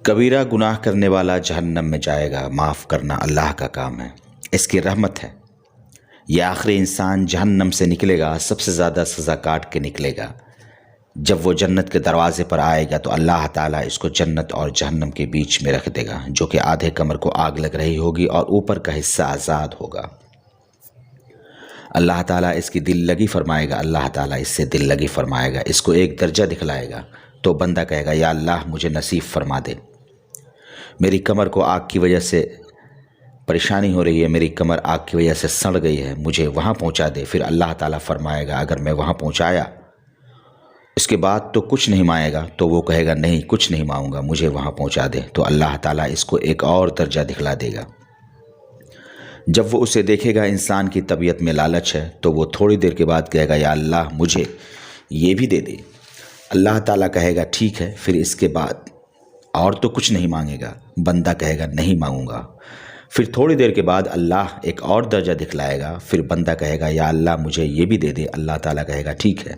کبیرہ گناہ کرنے والا جہنم میں جائے گا، معاف کرنا اللہ کا کام ہے، اس کی رحمت ہے۔ یہ آخری انسان جہنم سے نکلے گا، سب سے زیادہ سزا کاٹ کے نکلے گا۔ جب وہ جنت کے دروازے پر آئے گا تو اللہ تعالیٰ اس کو جنت اور جہنم کے بیچ میں رکھ دے گا، جو کہ آدھے کمر کو آگ لگ رہی ہوگی اور اوپر کا حصہ آزاد ہوگا۔ اللہ تعالیٰ اس کی دل لگی فرمائے گا، اللہ تعالیٰ اس سے دل لگی فرمائے گا، اس کو ایک درجہ دکھلائے گا تو بندہ کہے گا یا اللہ مجھے نصیب فرما دے، میری کمر کو آگ کی وجہ سے پریشانی ہو رہی ہے، میری کمر آگ کی وجہ سے سڑ گئی ہے، مجھے وہاں پہنچا دے۔ پھر اللہ تعالیٰ فرمائے گا اگر میں وہاں پہنچایا اس کے بعد تو کچھ نہیں مانگے گا، تو وہ کہے گا نہیں کچھ نہیں مانگوں گا، مجھے وہاں پہنچا دے، تو اللہ تعالیٰ اس کو ایک اور درجہ دکھلا دے گا۔ جب وہ اسے دیکھے گا انسان کی طبیعت میں لالچ ہے تو وہ تھوڑی دیر کے بعد کہے گا یا اللہ مجھے یہ بھی دے دے۔ اللہ تعالیٰ کہے گا ٹھیک ہے، پھر اس کے بعد اور تو کچھ نہیں مانگے گا، بندہ کہے گا نہیں مانگوں گا۔ پھر تھوڑی دیر کے بعد اللہ ایک اور درجہ دکھلائے گا، پھر بندہ کہے گا یا اللہ مجھے یہ بھی دے دے، اللہ تعالیٰ کہے گا ٹھیک ہے۔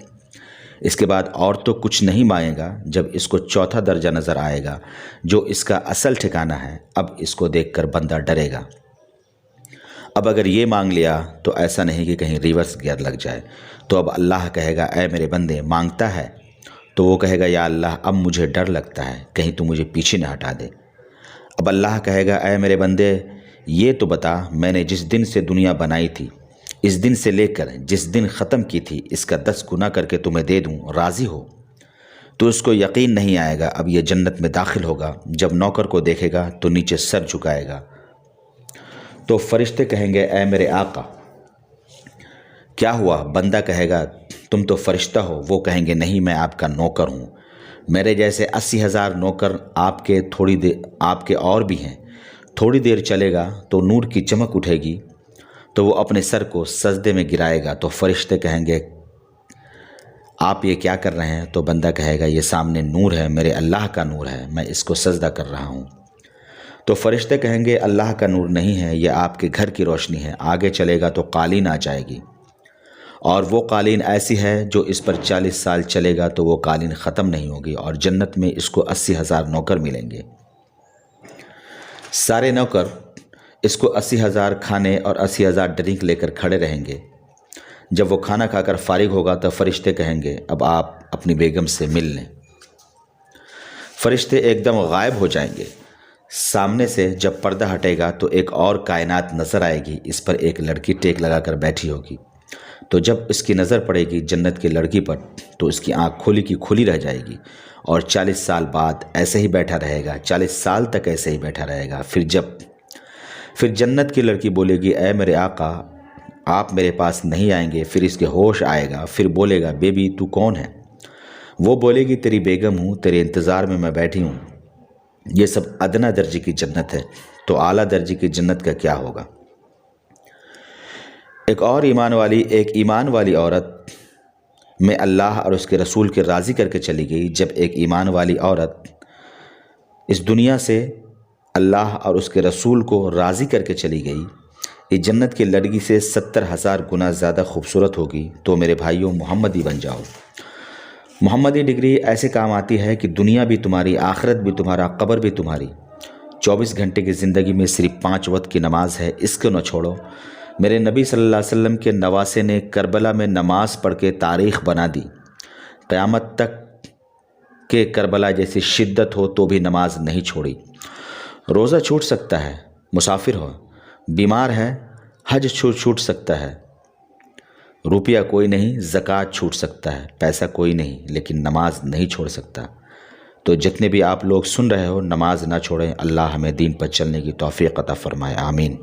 اس کے بعد اور تو کچھ نہیں مانگے گا۔ جب اس کو چوتھا درجہ نظر آئے گا جو اس کا اصل ٹھکانہ ہے، اب اس کو دیکھ کر بندہ ڈرے گا۔ اب اگر یہ مانگ لیا تو ایسا نہیں کہ کہیں ریورس گیئر لگ جائے، تو اب اللہ کہے گا اے میرے بندے مانگتا ہے؟ تو وہ کہے گا یا اللہ اب مجھے ڈر لگتا ہے کہیں تو مجھے پیچھے نہ ہٹا دے۔ اب اللہ کہے گا اے میرے بندے یہ تو بتا میں نے جس دن سے دنیا بنائی تھی اس دن سے لے کر جس دن ختم کی تھی اس کا 10 گنا کر کے تمہیں دے دوں، راضی ہو؟ تو اس کو یقین نہیں آئے گا۔ اب یہ جنت میں داخل ہوگا، جب نوکر کو دیکھے گا تو نیچے سر جھکائے گا، تو فرشتے کہیں گے اے میرے آقا کیا ہوا؟ بندہ کہے گا تم تو فرشتہ ہو۔ وہ کہیں گے نہیں میں آپ کا نوکر ہوں، میرے جیسے 80,000 نوکر آپ کے اور بھی ہیں۔ تھوڑی دیر چلے گا تو نور کی چمک اٹھے گی تو وہ اپنے سر کو سجدے میں گرائے گا، تو فرشتے کہیں گے آپ یہ کیا کر رہے ہیں؟ تو بندہ کہے گا یہ سامنے نور ہے، میرے اللہ کا نور ہے، میں اس کو سجدہ کر رہا ہوں۔ تو فرشتے کہیں گے اللہ کا نور نہیں ہے، یہ آپ کے گھر کی روشنی ہے۔ آگے چلے گا تو قالین آ جائے گی، اور وہ قالین ایسی ہے جو اس پر 40 سال چلے گا تو وہ قالین ختم نہیں ہوگی، اور جنت میں اس کو 80,000 نوکر ملیں گے۔ سارے نوکر اس کو 80,000 کھانے اور 80,000 ڈرنک لے کر کھڑے رہیں گے۔ جب وہ کھانا کھا کر فارغ ہوگا تو فرشتے کہیں گے اب آپ اپنی بیگم سے مل لیں۔ فرشتے ایک دم غائب ہو جائیں گے۔ سامنے سے جب پردہ ہٹے گا تو ایک اور کائنات نظر آئے گی، اس پر ایک لڑکی ٹیک لگا کر بیٹھی ہوگی۔ تو جب اس کی نظر پڑے گی جنت کی لڑکی پر تو اس کی آنکھ کھلی کی کھلی رہ جائے گی، اور 40 سال بعد ایسے ہی بیٹھا رہے گا، 40 سال تک ایسے ہی بیٹھا رہے گا۔ پھر جنت کی لڑکی بولے گی اے میرے آقا آپ میرے پاس نہیں آئیں گے؟ پھر اس کے ہوش آئے گا، پھر بولے گا بیبی تو کون ہے؟ وہ بولے گی تیری بیگم ہوں، تیرے انتظار میں بیٹھی ہوں۔ یہ سب ادنا درجے کی جنت ہے، تو اعلیٰ درجے کی جنت کا کیا ہوگا؟ ایک ایمان والی عورت میں اللہ اور اس کے رسول کے راضی کر کے چلی گئی۔ جب ایک ایمان والی عورت اس دنیا سے اللہ اور اس کے رسول کو راضی کر کے چلی گئی، یہ جنت کی لڑکی سے 70,000 گنا زیادہ خوبصورت ہوگی۔ تو میرے بھائیوں محمدی بن جاؤ۔ محمدی ڈگری ایسے کام آتی ہے کہ دنیا بھی تمہاری، آخرت بھی تمہارا، قبر بھی تمہاری۔ 24 گھنٹے کی زندگی میں صرف 5 وقت کی نماز ہے، اس کو نہ چھوڑو۔ میرے نبی صلی اللہ علیہ وسلم کے نواسے نے کربلا میں نماز پڑھ کے تاریخ بنا دی۔ قیامت تک کہ کربلا جیسی شدت ہو تو بھی نماز نہیں چھوڑی۔ روزہ چھوٹ سکتا ہے، مسافر ہو، بیمار ہے، حج چھوٹ سکتا ہے، روپیہ کوئی نہیں، زکوٰۃ چھوٹ سکتا ہے، پیسہ کوئی نہیں، لیکن نماز نہیں چھوڑ سکتا۔ تو جتنے بھی آپ لوگ سن رہے ہو نماز نہ چھوڑیں۔ اللہ ہمیں دین پر چلنے کی توفیق عطا فرمائے، آمین۔